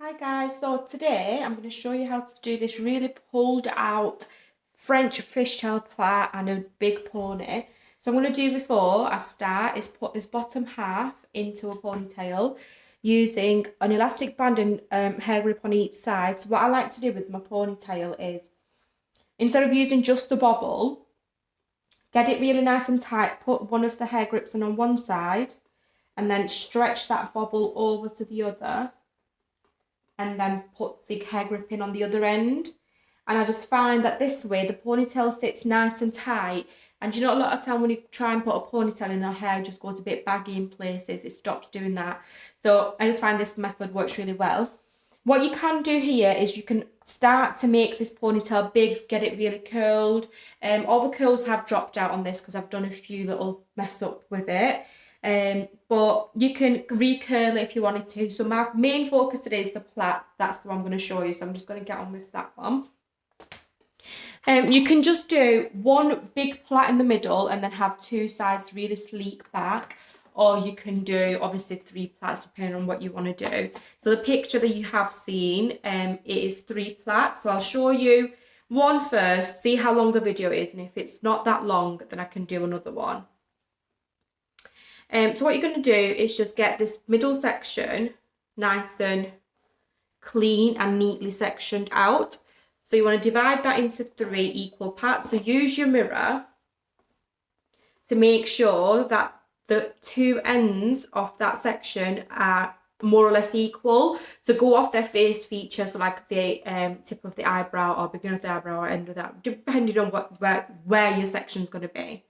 Hi guys, so today I'm going to show you how to do this really pulled out French fishtail plait and a big pony. So I'm going to do before I start is put this bottom half into a ponytail using an elastic band and hair grip on each side. So what I like to do with my ponytail is instead of using just the bobble, get it really nice and tight, put one of the hair grips on one side and then stretch that bobble over to the other and then put the hair grip in on the other end. And I just find that this way the ponytail sits nice and tight. And you know, a lot of time when you try and put a ponytail in, our hair just goes a bit baggy in places. It stops doing that. So I just find this method works really well. What you can do here is you can start to make this ponytail big, get it really curled. All the curls have dropped out on this because I've done a few little mess up with it. But you can recurl it if you wanted to. So my main focus today is the plait. That's the one I'm going to show you. So I'm just going to get on with that one. You can just do one big plait in the middle and then have two sides really sleek back. Or you can do obviously 3 plaits depending on what you want to do. So the picture that you have seen it is 3 plaits. So I'll show you one first, see how long the video is, and if it's not that long then I can do another one. So what you're going to do is just get this middle section nice and clean and neatly sectioned out. So you want to divide that into 3 equal parts. So use your mirror to make sure that the 2 ends of that section are more or less equal. So go off their face feature, so like the tip of the eyebrow or beginning of the eyebrow or end of that, depending on where your section is going to be.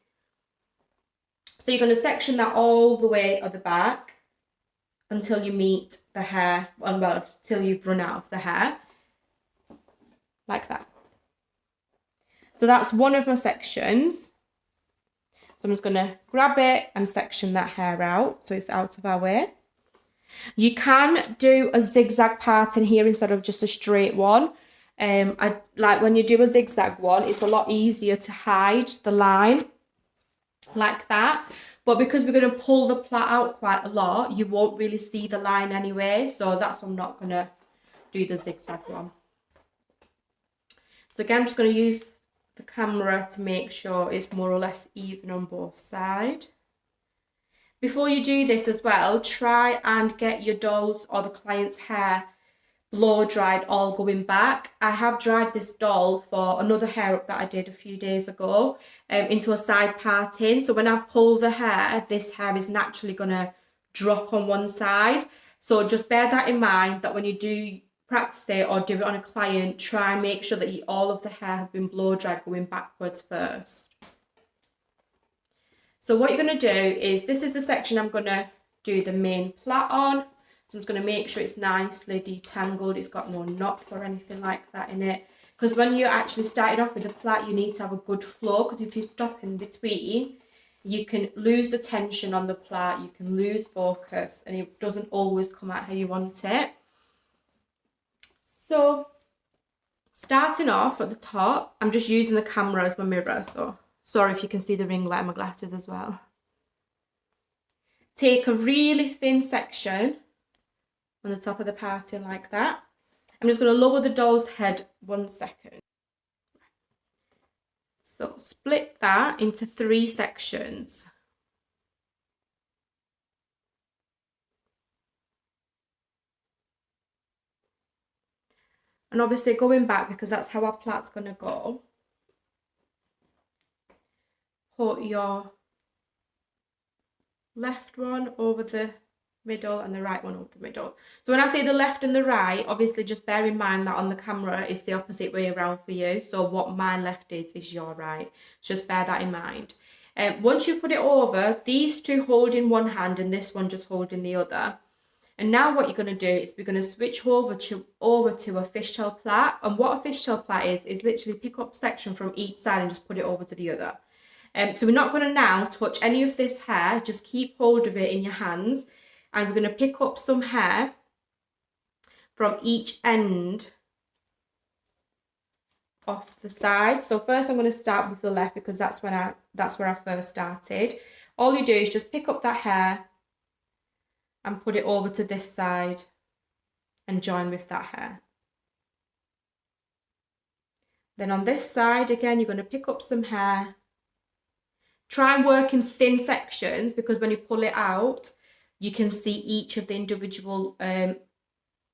So you're going to section that all the way at the back until you meet the hair, well, till you've run out of the hair, like that. So that's one of my sections. So I'm just going to grab it and section that hair out so it's out of our way. You can do a zigzag part in here instead of just a straight one. I like when you do a zigzag one, it's a lot easier to hide the line like that, but because we're going to pull the plait out quite a lot, you won't really see the line anyway, so that's why I'm not going to do the zigzag one. So again, I'm just going to use the camera to make sure it's more or less even on both sides. Before you do this as well, try and get your doll's or the client's hair blow dried all going back. I have dried this doll for another hair up that I did a few days ago into a side parting. So when I pull the hair, this hair is naturally going to drop on one side. So just bear that in mind, that when you do practice it or do it on a client, try and make sure that all of the hair has been blow dried going backwards first. So what you're going to do is, this is the section I'm going to do the main plait on. So I'm just going to make sure it's nicely detangled, it's got no knots or anything like that in it. Because when you're actually starting off with the plait, you need to have a good flow, because if you stop in between, you can lose the tension on the plait, you can lose focus, and it doesn't always come out how you want it. So starting off at the top, I'm just using the camera as my mirror, so sorry if you can see the ring light in my glasses as well. Take a really thin section on the top of the parting like that. I'm just going to lower the doll's head 1 second. So split that into 3 sections. And obviously going back, because that's how our plait's going to go, put your left one over the middle and the right one over the middle. So when I say the left and the right, obviously just bear in mind that on the camera it's the opposite way around for you. So what my left is your right. Just bear that in mind. Once you put it over, these 2 hold in one hand and this one just hold in the other. And now what you're going to do is we're going to switch over to a fishtail plait. And what a fishtail plait is literally pick up section from each side and just put it over to the other. So we're not going to now touch any of this hair, just keep hold of it in your hands, and we're going to pick up some hair from each end off the side. So first I'm going to start with the left, because that's where I first started. All you do is just pick up that hair and put it over to this side and join with that hair. Then on this side, again, you're going to pick up some hair. Try and work in thin sections, because when you pull it out, you can see each of the individual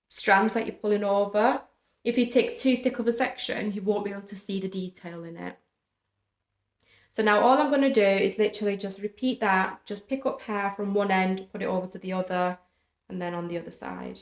strands that you're pulling over. If you take too thick of a section, you won't be able to see the detail in it. So now all I'm going to do is literally just repeat that, just pick up hair from one end, put it over to the other, and then on the other side.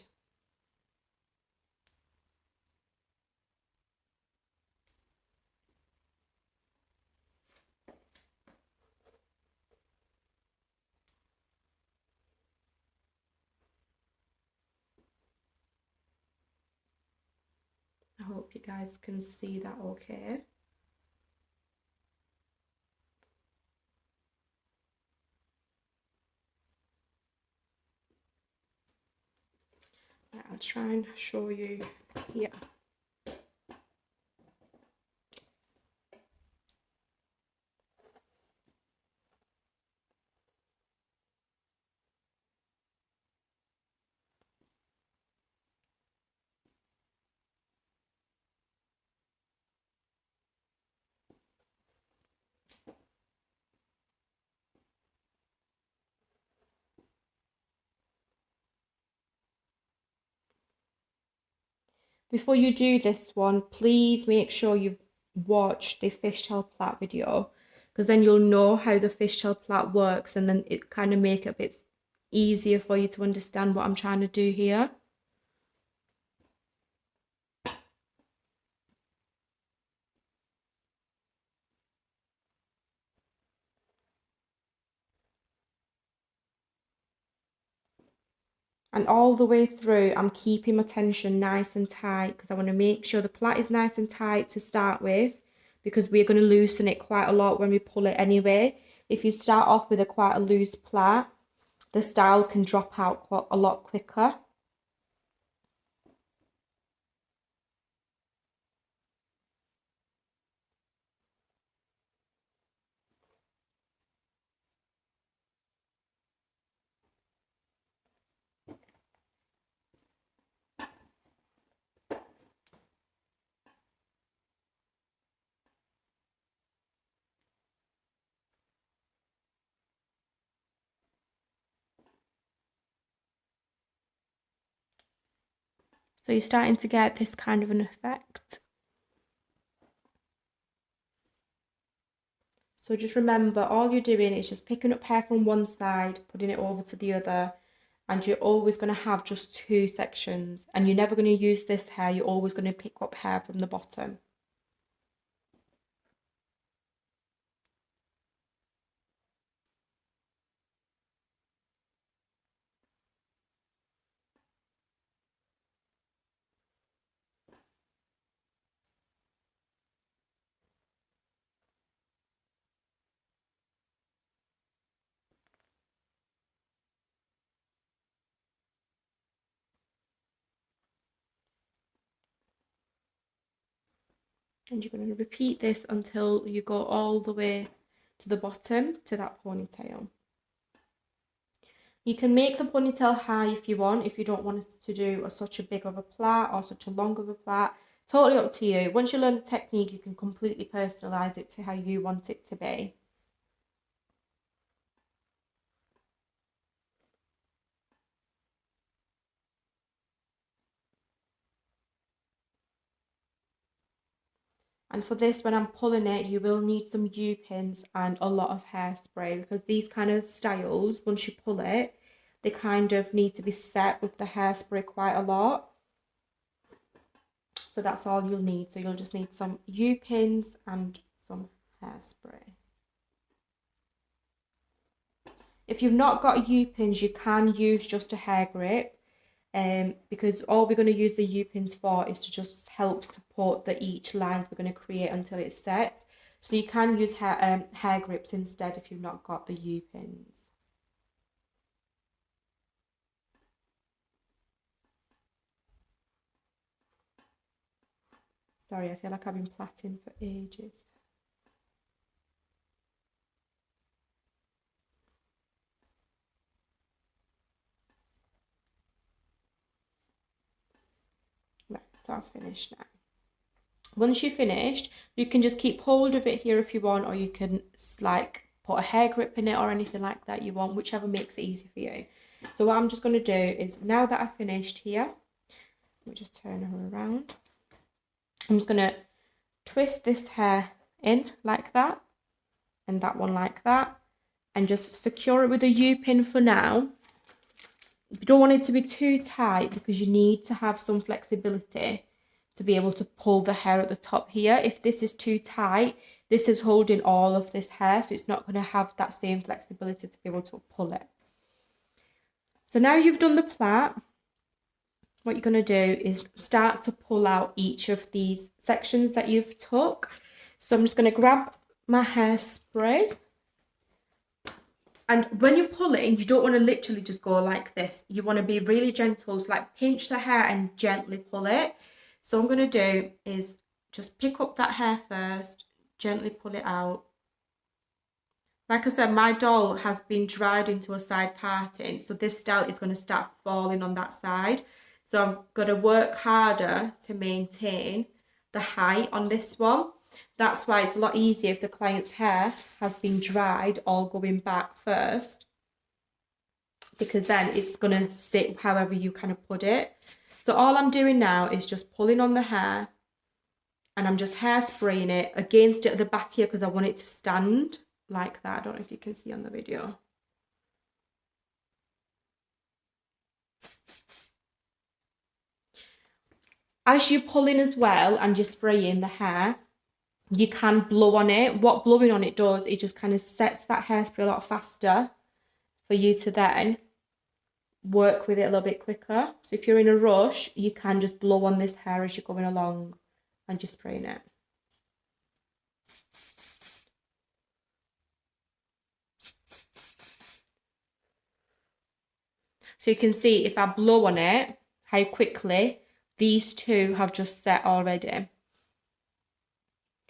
I hope you guys can see that okay. Right, I'll try and show you here. Before you do this one, please make sure you've watched the fishtail plait video, because then you'll know how the fishtail plait works, and then it kind of make it a bit easier for you to understand what I'm trying to do here. And all the way through, I'm keeping my tension nice and tight, because I want to make sure the plait is nice and tight to start with, because we're going to loosen it quite a lot when we pull it anyway. If you start off with quite a loose plait, the style can drop out quite a lot quicker. So you're starting to get this kind of an effect. So just remember, all you're doing is just picking up hair from one side, putting it over to the other, and you're always going to have just two sections, and you're never going to use this hair, you're always going to pick up hair from the bottom. And you're going to repeat this until you go all the way to the bottom to that ponytail. You can make the ponytail high if you want, if you don't want it to do such a big of a plait or such a long of a plait. Totally up to you. Once you learn the technique, you can completely personalise it to how you want it to be. And for this, when I'm pulling it, you will need some U-pins and a lot of hairspray, because these kind of styles, once you pull it, they kind of need to be set with the hairspray quite a lot. So that's all you'll need. So you'll just need some U-pins and some hairspray. If you've not got U-pins, you can use just a hair grip. Because all we're going to use the U-pins for is to just help support each lines we're going to create until it sets. So you can use hair grips instead if you've not got the U-pins. Sorry, I feel like I've been plaiting for ages. So I've finished now. Once you've finished, you can just keep hold of it here if you want, or you can like put a hair grip in it or anything like that you want, whichever makes it easy for you. So what I'm just going to do is, now that I've finished here, let me just turn her around. I'm just going to twist this hair in like that, and that one like that, and just secure it with a U-pin for now. You don't want it to be too tight because you need to have some flexibility to be able to pull the hair at the top here. If this is too tight, this is holding all of this hair, so it's not going to have that same flexibility to be able to pull it. So now you've done the plait, what you're going to do is start to pull out each of these sections that you've took. So I'm just going to grab my hairspray. And when you're pulling, you don't want to literally just go like this. You want to be really gentle, so like pinch the hair and gently pull it. So what I'm going to do is just pick up that hair first, gently pull it out. Like I said, my doll has been dried into a side parting, so this style is going to start falling on that side. So I'm going to work harder to maintain the height on this one. That's why it's a lot easier if the client's hair has been dried, all going back first, because then it's going to sit however you kind of put it. So all I'm doing now is just pulling on the hair, and I'm just hairspraying it against it at the back here because I want it to stand like that. I don't know if you can see on the video. As you're pulling as well and you're spraying the hair, you can blow on it. What blowing on it does, it just kind of sets that hairspray a lot faster for you to then work with it a little bit quicker. So if you're in a rush, you can just blow on this hair as you're going along and just spraying it. So you can see if I blow on it, how quickly these two have just set already.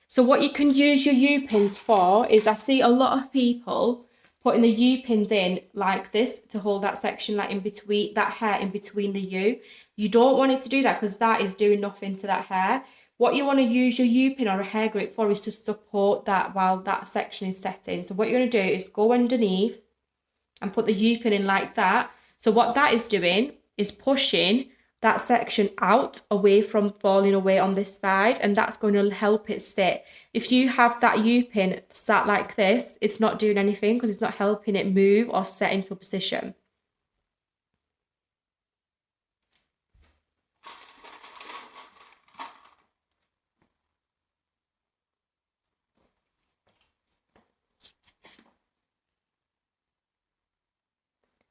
So what you can use your U-pins for is, I see a lot of people putting the U-pins in like this to hold that section, like in between, that hair in between the U. You don't want it to do that because that is doing nothing to that hair. What you want to use your U-pin or a hair grip for is to support that while that section is setting. So what you're going to do is go underneath and put the U-pin in like that. So what that is doing is pushing that section out away from falling away on this side, and that's going to help it sit. If you have that U-pin sat like this, it's not doing anything because it's not helping it move or set into a position.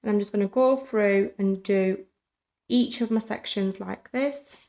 And I'm just going to go through and do each of my sections like this.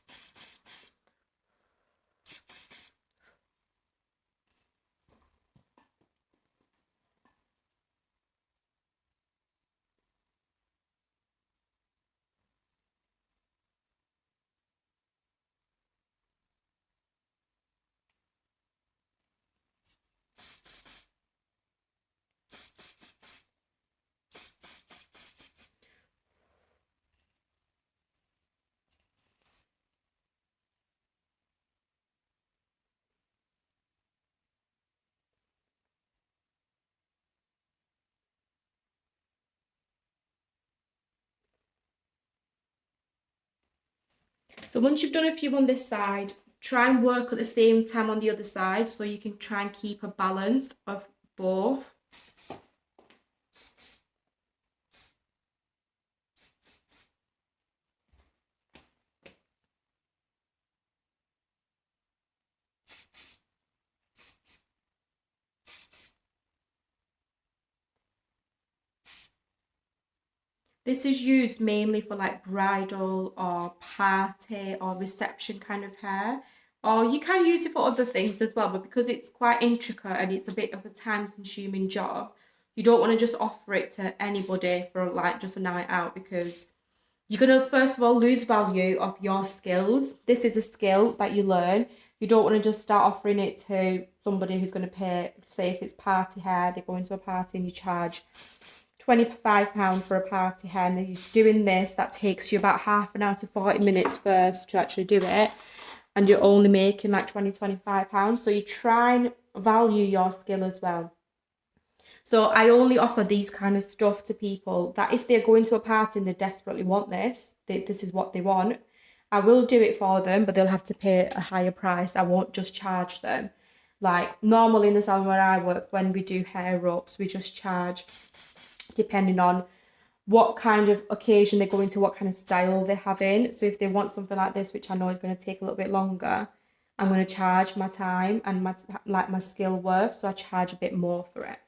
So once you've done a few on this side, try and work at the same time on the other side so you can try and keep a balance of both. This is used mainly for like bridal or party or reception kind of hair. Or you can use it for other things as well, but because it's quite intricate and it's a bit of a time-consuming job, you don't want to just offer it to anybody for like just a night out, because you're going to first of all lose value of your skills. This is a skill that you learn. You don't want to just start offering it to somebody who's going to pay, say if it's party hair, they go into a party and you charge £25 for a party hair, and you're doing this, that takes you about half an hour to 40 minutes first to actually do it, and you're only making like £25. So you try and value your skill as well. So I only offer these kind of stuff to people that if they're going to a party and they desperately want this, this is what they want, I will do it for them, but they'll have to pay a higher price. I won't just charge them. Like normally in the salon where I work, when we do hair ups, we just charge depending on what kind of occasion they're going to, what kind of style they're having. So if they want something like this, which I know is going to take a little bit longer, I'm going to charge my time and my skill worth. So I charge a bit more for it.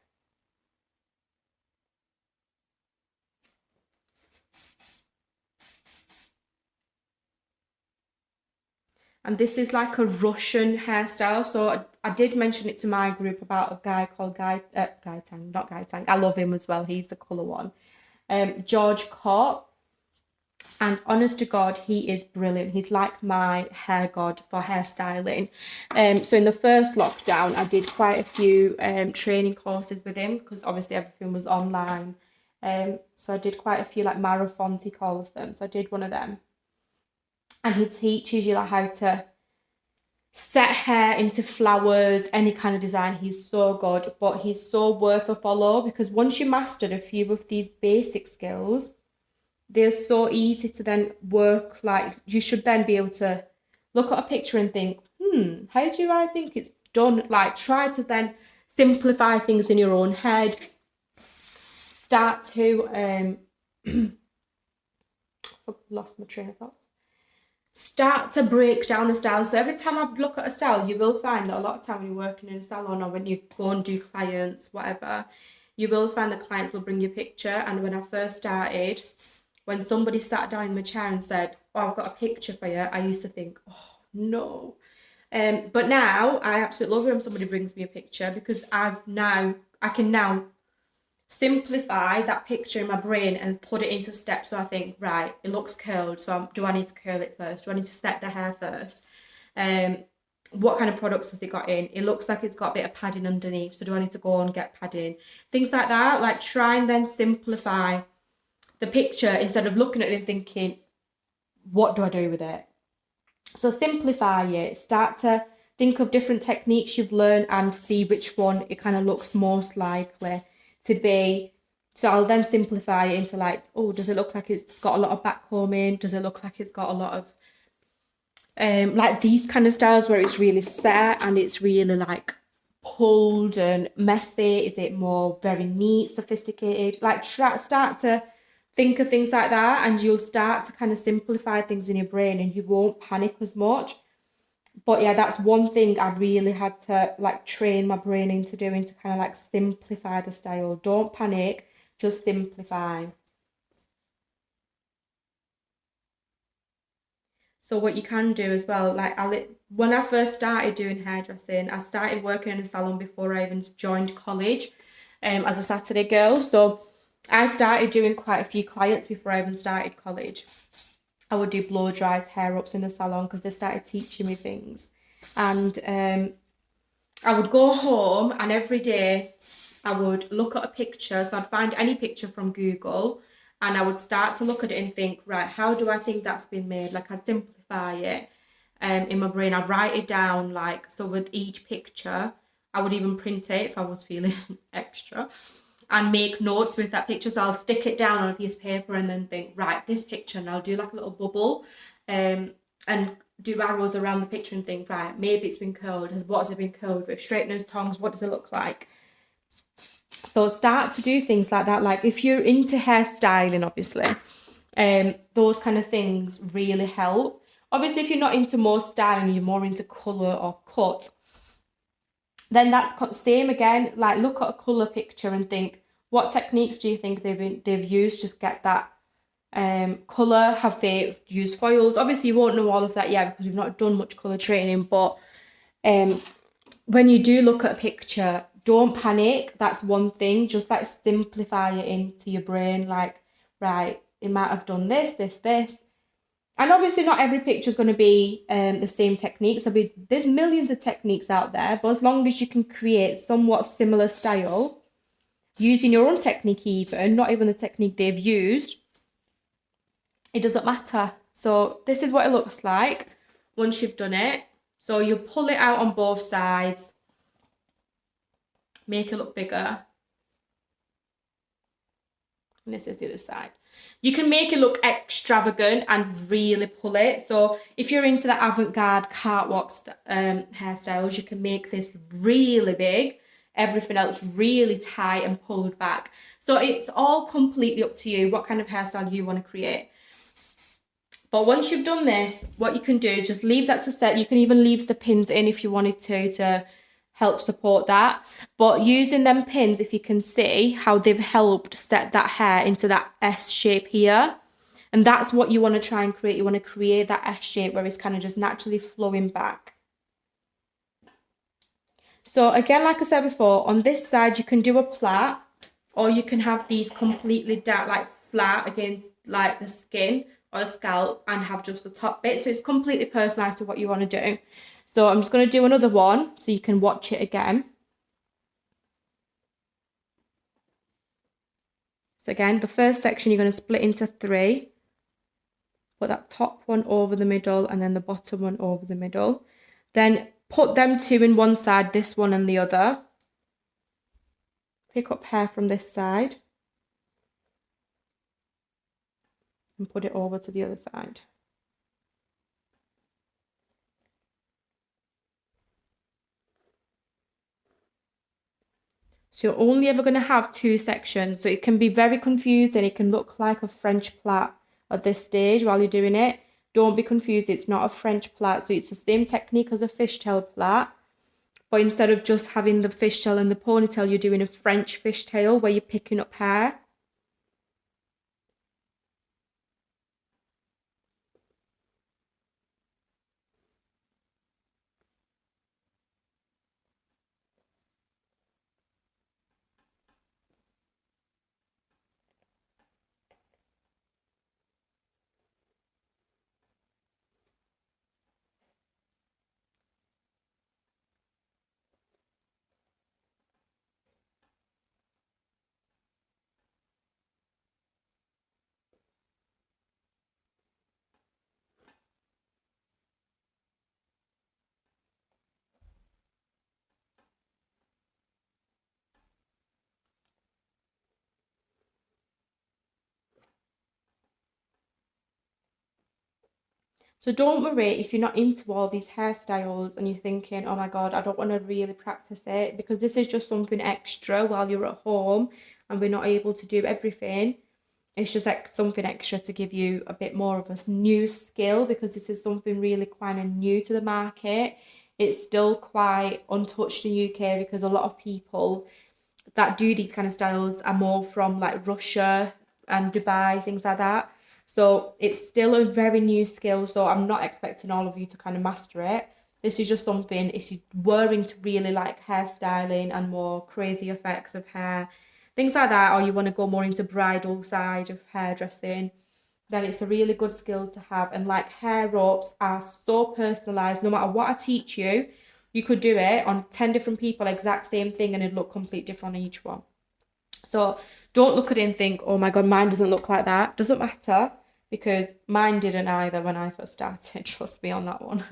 And this is like a Russian hairstyle. So I did mention it to my group about a guy called Guy Tang, not Guy Tang. I love him as well. He's the colour one. George Cott. And honest to God, he is brilliant. He's like my hair god for hairstyling. So in the first lockdown, I did quite a few training courses with him because obviously everything was online. So I did quite a few like marathons, he calls them. So I did one of them. And he teaches you like how to set hair into flowers, any kind of design. He's so good, but he's so worth a follow because once you mastered a few of these basic skills, they're so easy to then work. Like you should then be able to look at a picture and think, how do I think it's done? Like try to then simplify things in your own head. Start to lost my train of thoughts. Start to break down a style. So every time I look at a style, you will find that a lot of time when you're working in a salon or when you go and do clients, whatever, you will find that clients will bring you a picture. And when I first started, when somebody sat down in my chair and said, oh, I've got a picture for you, I used to think, oh, no. But now I absolutely love it when somebody brings me a picture because I can now simplify that picture in my brain and put it into steps. So I think, right, it looks curled, so do I need to curl it first? Do I need to set the hair first? What kind of products has it got in? It looks like it's got a bit of padding underneath, so do I need to go and get padding? Things like that. Like try and then simplify the picture instead of looking at it and thinking, what do I do with it? So simplify it. Start to think of different techniques you've learned and see which one it kind of looks most likely to be. So I'll then simplify it into like, oh, does it look like it's got a lot of backcombing? Does it look like it's got a lot of like these kind of styles where it's really set and it's really like pulled and messy? Is it more very neat, sophisticated? Like start to think of things like that, and you'll start to kind of simplify things in your brain and you won't panic as much. But yeah, that's one thing I really had to like train my brain into doing, to kind of like simplify the style. Don't panic, just simplify. So what you can do as well, like when I first started doing hairdressing, I started working in a salon before I even joined college as a Saturday girl. So I started doing quite a few clients before I even started college. I would do blow dries, hair ups in the salon because they started teaching me things. And I would go home and every day I would look at a picture. So I'd find any picture from Google and I would start to look at it and think, right, how do I think that's been made? Like I'd simplify it in my brain. I'd write it down, like, so with each picture, I would even print it if I was feeling extra and make notes with that picture. So I'll stick it down on a piece of paper and then think, right, this picture, and I'll do like a little bubble and do arrows around the picture and think, right, maybe it's been curled. What has it been curled with? Straighteners, tongs, what does it look like? So start to do things like that. Like if you're into hairstyling, obviously, those kind of things really help. Obviously, if you're not into more styling, you're more into colour or cut, then that's same again. Like look at a colour picture and think, what techniques do you think they've used to get that colour? Have they used foils? Obviously, you won't know all of that yet because you've not done much colour training. But when you do look at a picture, don't panic. That's one thing. Just like simplify it into your brain. Like, right, it might have done this, this, this. And obviously not every picture is going to be the same techniques. There's millions of techniques out there, but as long as you can create somewhat similar style, using your own technique even, not even the technique they've used, it doesn't matter. So this is what it looks like once you've done it. So you pull it out on both sides, make it look bigger. And this is the other side. You can make it look extravagant and really pull it. So if you're into the avant-garde catwalk hairstyles, you can make this really big, everything else really tight and pulled back. So it's all completely up to you what kind of hairstyle you want to create. But once you've done this, what you can do, just leave that to set. You can even leave the pins in if you wanted to help support that. But using them pins, if you can see how they've helped set that hair into that S shape here. And that's what you want to try and create. You want to create that S shape where it's kind of just naturally flowing back. So again, like I said before, on this side, you can do a plait, or you can have these completely dark, like flat against like the skin or the scalp and have just the top bit. So it's completely personalized to what you want to do. So I'm just going to do another one so you can watch it again. So again, the first section you're going to split into 3. Put that top one over the middle and then the bottom one over the middle. Then put them 2 in one side, this one and the other. Pick up hair from this side. And put it over to the other side. So you're only ever going to have 2 sections. So it can be very confusing. It can look like a French plait at this stage while you're doing it. Don't be confused. It's not a French plait. So it's the same technique as a fishtail plait. But instead of just having the fishtail and the ponytail, you're doing a French fishtail where you're picking up hair. So don't worry if you're not into all these hairstyles and you're thinking, oh my God, I don't want to really practice it, because this is just something extra while you're at home and we're not able to do everything. It's just like something extra to give you a bit more of a new skill, because this is something really kind of new to the market. It's still quite untouched in the UK because a lot of people that do these kind of styles are more from like Russia and Dubai, things like that. So it's still a very new skill. So I'm not expecting all of you to kind of master it. This is just something, if you were into really like hairstyling and more crazy effects of hair, things like that, or you want to go more into bridal side of hairdressing, then it's a really good skill to have. And like hair ropes are so personalized. No matter what I teach you, you could do it on 10 different people, exact same thing, and it'd look completely different on each one. So don't look at it and think, oh my God, mine doesn't look like that. Doesn't matter, because mine didn't either when I first started. Trust me on that one.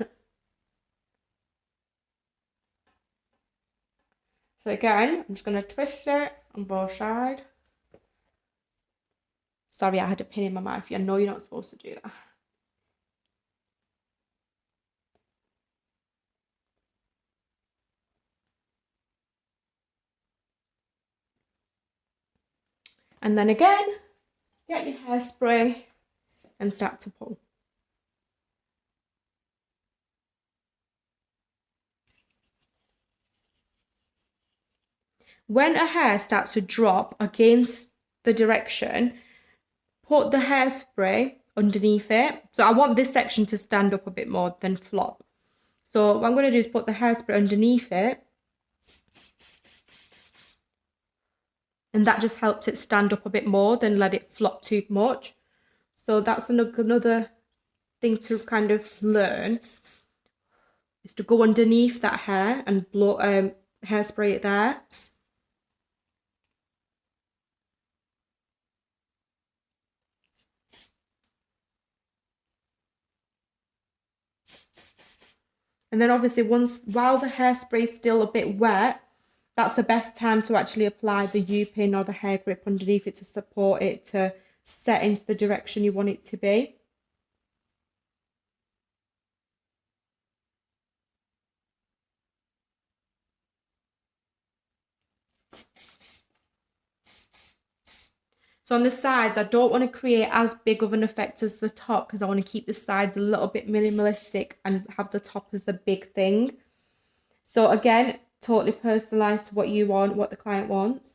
So again, I'm just going to twist it on both sides. Sorry, I had a pin in my mouth. I know you're not supposed to do that. And then again, get your hairspray and start to pull. When a hair starts to drop against the direction, put the hairspray underneath it. So I want this section to stand up a bit more than flop. So what I'm going to do is put the hairspray underneath it. And that just helps it stand up a bit more than let it flop too much. So that's another thing to kind of learn, is to go underneath that hair and blow hairspray it there. And then obviously while the hairspray is still a bit wet, that's the best time to actually apply the U-pin or the hair grip underneath it to support it to set into the direction you want it to be. So on the sides, I don't want to create as big of an effect as the top because I want to keep the sides a little bit minimalistic and have the top as the big thing. So again, totally personalized to what you want, what the client wants.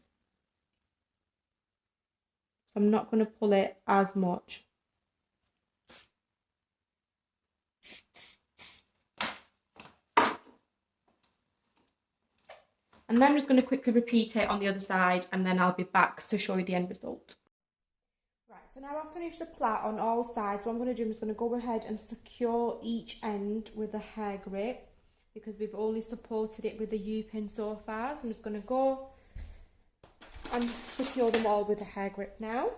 So I'm not going to pull it as much. And then I'm just going to quickly repeat it on the other side and then I'll be back to show you the end result. Right, so now I've finished the plait on all sides. What I'm going to do is going to go ahead and secure each end with a hair grip because we've only supported it with the U-pin so far. So I'm just going to go and secure them all with a hair grip now.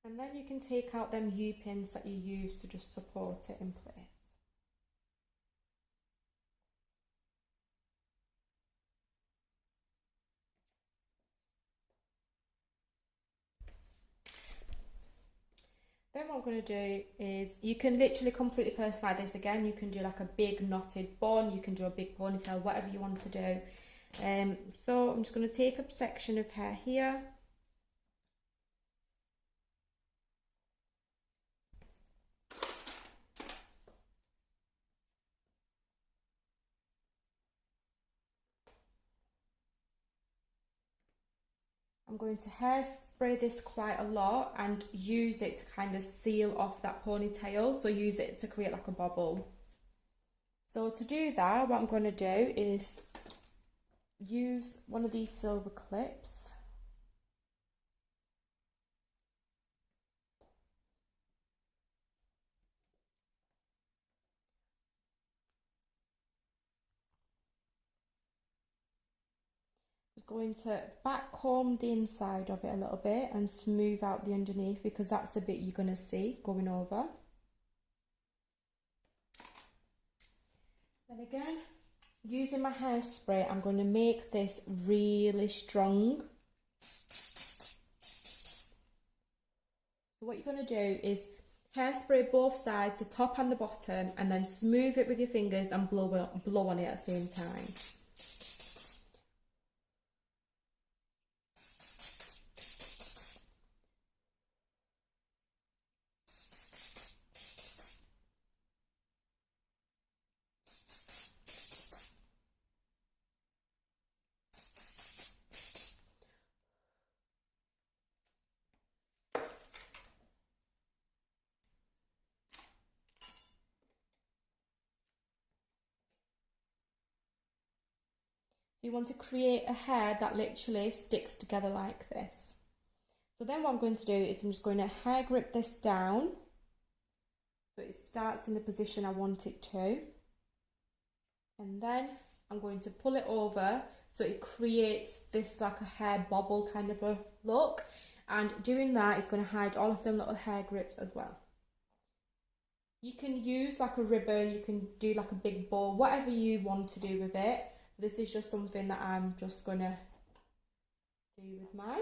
And then you can take out them U-pins that you use to just support it in place. Then what I'm going to do is, you can literally completely personalise this again. You can do like a big knotted bun, you can do a big ponytail, whatever you want to do. So I'm just going to take a section of hair here. I'm going to hairspray this quite a lot and use it to kind of seal off that ponytail. So use it to create like a bobble. So to do that, what I'm going to do is use one of these silver clips. Just going to back comb the inside of it a little bit and smooth out the underneath because that's the bit you're going to see going over. Then again, using my hairspray, I'm going to make this really strong. So what you're going to do is hairspray both sides, the top and the bottom, and then smooth it with your fingers and blow on it at the same time. You want to create a hair that literally sticks together like this. So then what I'm going to do is I'm just going to hair grip this down so it starts in the position I want it to. And then I'm going to pull it over so it creates this like a hair bobble kind of a look. And doing that, it's going to hide all of them little hair grips as well. You can use like a ribbon, you can do like a big bow, whatever you want to do with it. This is just something that I'm just going to do with mine.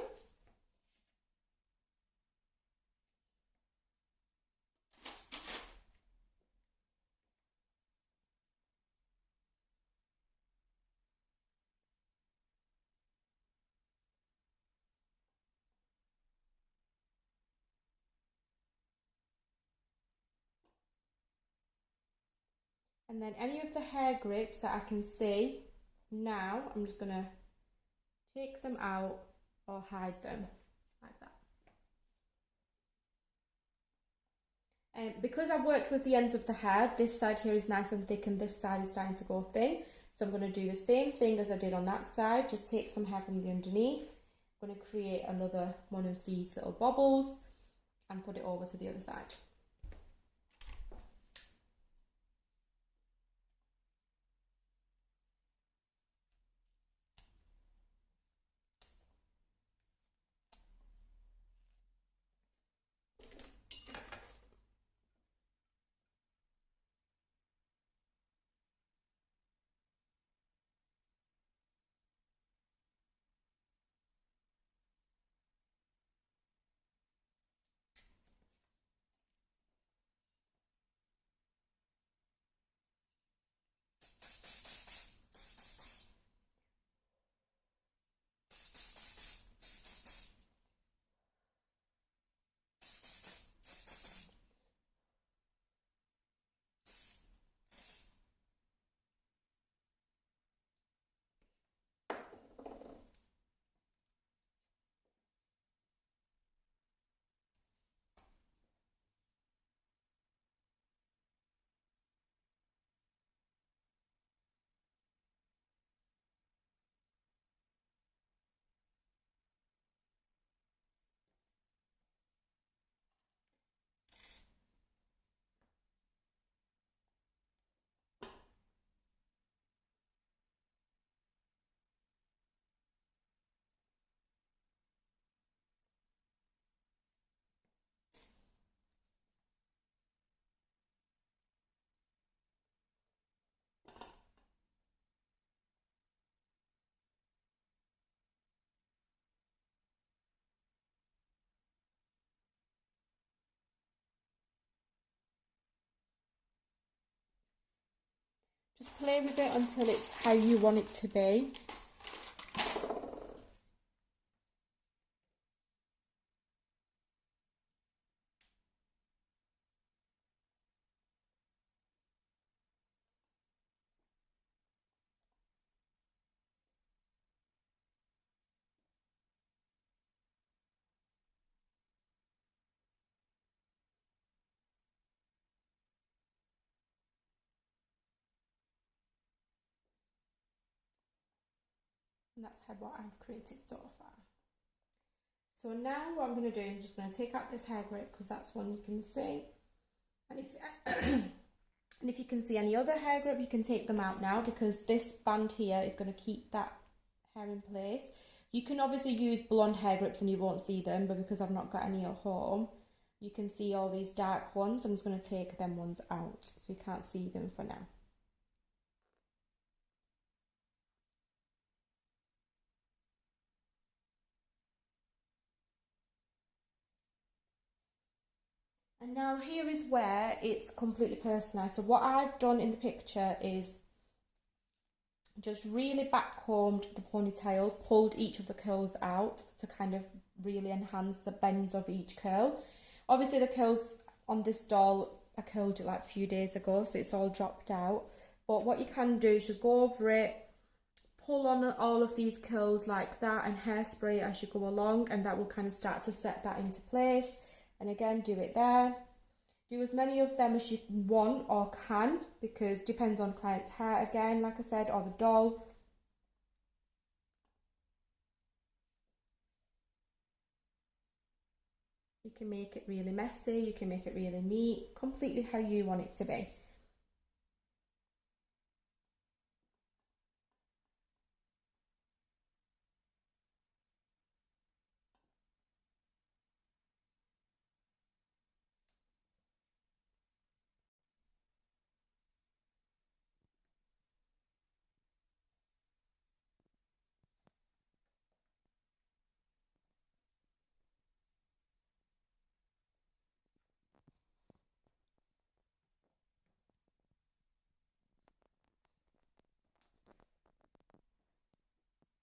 And then any of the hair grips that I can see now, I'm just going to take them out or hide them like that. And because I've worked with the ends of the hair, this side here is nice and thick and this side is starting to go thin. So I'm going to do the same thing as I did on that side, just take some hair from the underneath going to create another one of these little bobbles and put it over to the other side. Just play with it until it's how you want it to be. And that's what I've created so far. So now what I'm going to do, I'm just going to take out this hair grip because that's one you can see. And if and if you can see any other hair grip, you can take them out now because this band here is going to keep that hair in place. You can obviously use blonde hair grips and you won't see them, but because I've not got any at home, you can see all these dark ones. I'm just going to take them ones out so you can't see them for now. And now here is where it's completely personalised. So what I've done in the picture is just really backcombed the ponytail, pulled each of the curls out to kind of really enhance the bends of each curl. Obviously the curls on this doll, I curled it like a few days ago, so it's all dropped out. But what you can do is just go over it, pull on all of these curls like that and hairspray as you go along, and that will kind of start to set that into place. And again, do it there. Do as many of them as you want or can, because it depends on client's hair again, like I said, or the doll. You can make it really messy, you can make it really neat, completely how you want it to be.